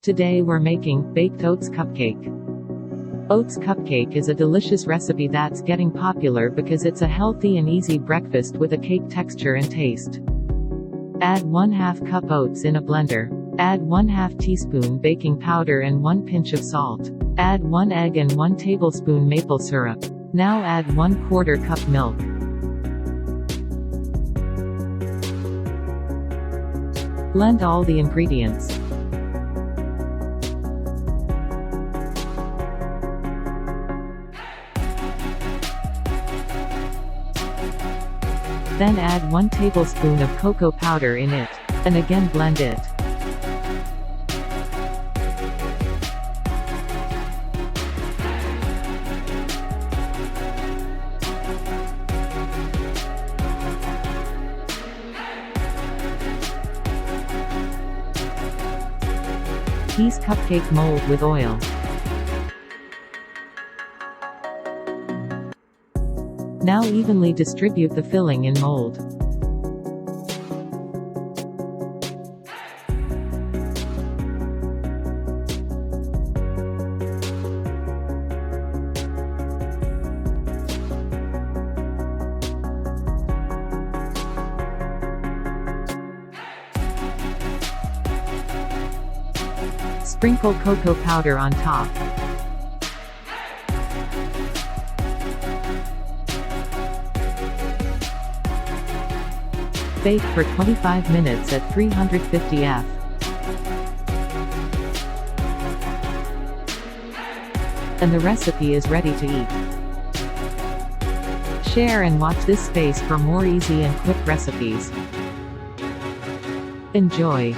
Today we're making baked oats cupcake. Oats cupcake is a delicious recipe that's getting popular because it's a healthy and easy breakfast with a cake texture and taste. Add 1/2 cup oats in a blender. Add 1/2 teaspoon baking powder and 1 pinch of salt. Add 1 egg and 1 tablespoon maple syrup. Now add 1/4 cup milk. Blend all the ingredients. Then add 1 tablespoon of cocoa powder in it, and again blend it. Grease cupcake mold with oil. Now evenly distribute the filling in mold. Sprinkle cocoa powder on top. Bake for 25 minutes at 350 F. And the recipe is ready to eat. Share and watch this space for more easy and quick recipes. Enjoy!